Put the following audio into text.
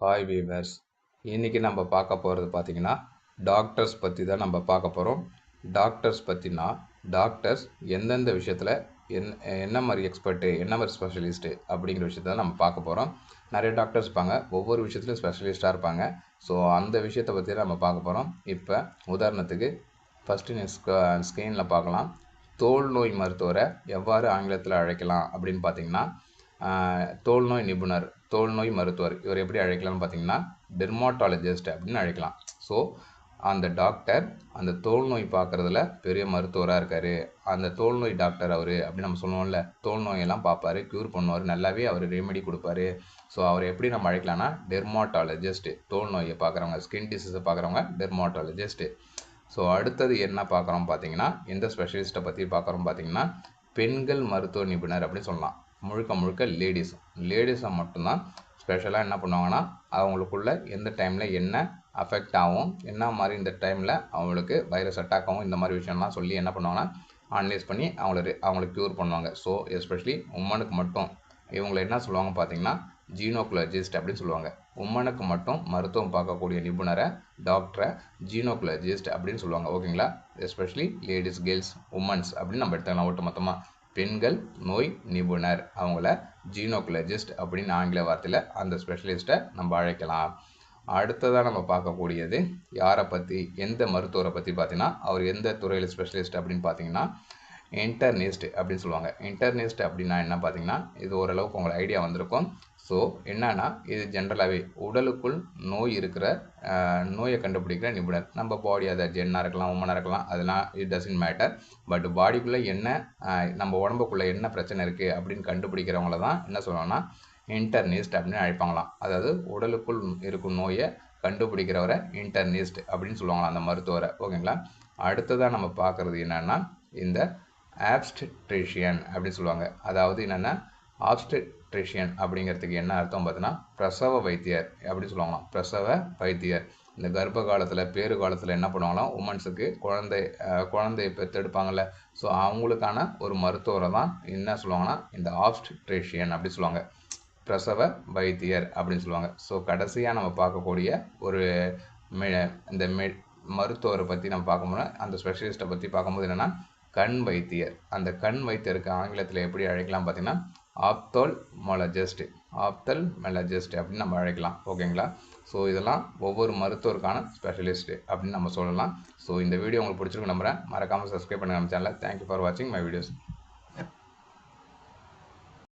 Hi viewers. இன்றைக்கி நம்ம பார்க்க போகிறது பார்த்திங்கன்னா டாக்டர்ஸ் பற்றி தான் நம்ம பார்க்க போகிறோம். டாக்டர்ஸ் பற்றினா டாக்டர்ஸ் எந்தெந்த விஷயத்தில் என்ன மாதிரி எக்ஸ்பர்ட்டு, என்ன மாதிரி ஸ்பெஷலிஸ்ட்டு அப்படிங்கிற விஷயத்த தான் நம்ம பார்க்க போகிறோம். நிறைய டாக்டர்ஸ் இருப்பாங்க, ஒவ்வொரு விஷயத்துலையும் ஸ்பெஷலிஸ்ட்டாக இருப்பாங்க. ஸோ அந்த விஷயத்தை பற்றி தான் நம்ம பார்க்க போகிறோம். இப்போ உதாரணத்துக்கு ஃபஸ்ட்டு ஸ்க்ரீனில் பார்க்கலாம். தோல் நோய் மருத்துவரை எவ்வாறு ஆங்கிலத்தில் அழைக்கலாம் அப்படின்னு பார்த்திங்கன்னா, தோல் நோய் நிபுணர், தோல் நோய் மருத்துவர், இவர் எப்படி அழைக்கலாம்னு பார்த்தீங்கன்னா டெர்மாட்டாலஜிஸ்ட் அப்படின்னு அழைக்கலாம். ஸோ அந்த டாக்டர் அந்த தோல் நோய் பார்க்குறதுல பெரிய மருத்துவராக இருக்கார், அந்த தோல் நோய் டாக்டர் அவர் அப்படின்னு நம்ம சொல்லுவோம்ல. தோல் நோயெல்லாம் பார்ப்பார், க்யூர் பண்ணுவார், நல்லாவே அவர் ரெமெடி கொடுப்பாரு. ஸோ அவர் எப்படி நம்ம அழைக்கலாம்னா டெர்மாட்டாலஜிஸ்ட், தோல் நோயை பார்க்குறவங்க, ஸ்கின் டிசீஸை பார்க்குறவங்க டெர்மாட்டாலஜிஸ்ட்டு. ஸோ அடுத்தது என்ன பார்க்குறோம் பார்த்தீங்கன்னா, எந்த ஸ்பெஷலிஸ்ட்டை பற்றி பார்க்குறோம் பார்த்தீங்கன்னா பெண்கள் மருத்துவ நிபுணர் அப்படின்னு சொல்லலாம். முழுக்க முழுக்க லேடிஸை மட்டும்தான் ஸ்பெஷலாக என்ன பண்ணுவாங்கன்னா, அவங்களுக்குள்ள எந்த டைமில் என்ன அஃபெக்ட் ஆகும், என்ன மாதிரி இந்த டைமில் அவங்களுக்கு வைரஸ் அட்டாக் ஆகும், இந்த மாதிரி விஷயம்லாம் சொல்லி என்ன பண்ணுவாங்கன்னா அனலைஸ் பண்ணி அவங்களுக்கு க்யூர் பண்ணுவாங்க. ஸோ எஸ்பெஷலி உமனுக்கு மட்டும் இவங்களை என்ன சொல்லுவாங்க பார்த்தீங்கன்னா ஜீனோகுலஜிஸ்ட் அப்படின்னு சொல்லுவாங்க. உமனுக்கு மட்டும் மருத்துவம் பார்க்கக்கூடிய நிபுணரை டாக்டரை ஜீனோகுலஜிஸ்ட் அப்படின்னு சொல்லுவாங்க. ஓகேங்களா? எஸ்பெஷலி லேடிஸ், கேர்ள்ஸ், உமன்ஸ் அப்படின்னு நம்ம எடுத்துக்கலாம். ஒட்டு மொத்தமாக பெண்கள் நோய் நிபுணர், அவங்கள ஜீனோகுலஜிஸ்ட் அப்படின்னு ஆங்கில வார்த்தையில் அந்த ஸ்பெஷலிஸ்ட்டை நம்ம அழைக்கலாம். அடுத்ததாக நம்ம பார்க்கக்கூடியது யாரை பற்றி, எந்த மருத்துவரை பற்றி பார்த்தீங்கன்னா, அவர் எந்த துறையில் ஸ்பெஷலிஸ்ட் அப்படின்னு பார்த்தீங்கன்னா இன்டர்னிஸ்ட் அப்படின்னு சொல்லுவாங்க. இன்டர்னிஸ்ட் அப்படின்னா என்ன பார்த்தீங்கன்னா, இது ஓரளவுக்கு உங்களுக்கு ஐடியா வந்திருக்கும். ஸோ என்னன்னா, இது ஜென்ரலாகவே உடலுக்குள் நோய் இருக்கிற நோயை கண்டுபிடிக்கிற நிபுணர். நம்ம பாடி, அதை ஜென்னாக இருக்கலாம், உமனாக இருக்கலாம், அதெல்லாம் இட் டசன்ட் மேட்டர். பட் பாடிக்குள்ளே என்ன, நம்ம உடம்புக்குள்ளே என்ன பிரச்சனை இருக்குது அப்படின்னு கண்டுபிடிக்கிறவங்கள தான் என்ன சொல்லுவாங்கன்னா இன்டர்னிஸ்ட் அப்படின்னு அழைப்பாங்களாம். அதாவது உடலுக்குள் இருக்கும் நோயை கண்டுபிடிக்கிறவரை இன்டர்னிஸ்ட் அப்படின்னு சொல்லுவாங்களாம், அந்த மருத்துவரை. ஓகேங்களா? அடுத்ததாக நம்ம பார்க்குறது என்னென்னா இந்த ஆப்ஸ்டெட்ரிஷியன் அப்படின்னு சொல்லுவாங்க. அதாவது என்னென்னா ஆப்ஸ்டெட்ரிஷியன் அப்படிங்கிறதுக்கு என்ன அர்த்தம் பார்த்தீங்கன்னா பிரசவ வைத்தியர் அப்படின்னு சொல்லுவாங்களாம். பிரசவ வைத்தியர் இந்த கர்ப்ப காலத்தில், பேறு காலத்தில் என்ன பண்ணுவாங்களாம், உமன்ஸுக்கு குழந்தையை பெற்றெடுப்பாங்கள்ல. ஸோ அவங்களுக்கான ஒரு மருத்துவரை தான் என்ன சொல்லுவாங்கன்னா இந்த ஆப்ஸ்டெட்ரிஷியன் அப்படி சொல்லுவாங்க, பிரசவ வைத்தியர் அப்படின்னு சொல்லுவாங்க. ஸோ கடைசியாக நம்ம பார்க்கக்கூடிய ஒரு இந்த மருத்துவரை பற்றி நம்ம பார்க்கும்போது, அந்த ஸ்பெஷலிஸ்ட்டை பற்றி பார்க்கும்போது என்னென்னா கண் வைத்தியர். அந்த கண் வைத்தியருக்கு ஆங்கிலத்தில் எப்படி அழைக்கலாம் பார்த்தீங்கன்னா ஆப்தால்மாலஜிஸ்ட் அப்படின்னு நம்ம அழைக்கலாம். ஓகேங்களா? ஸோ இதெல்லாம் ஒவ்வொரு மருத்துவருக்கான ஸ்பெஷலிஸ்ட்டு அப்படின்னு நம்ம சொல்லலாம். ஸோ இந்த வீடியோ உங்களுக்கு பிடிச்சிருக்கு நம்புகிறேன். மறக்காமல் சப்ஸ்கிரைப் பண்ணுங்கள் நம்ம சேனலை. தேங்க்யூ ஃபார் வாட்சிங் மை வீடியோஸ்.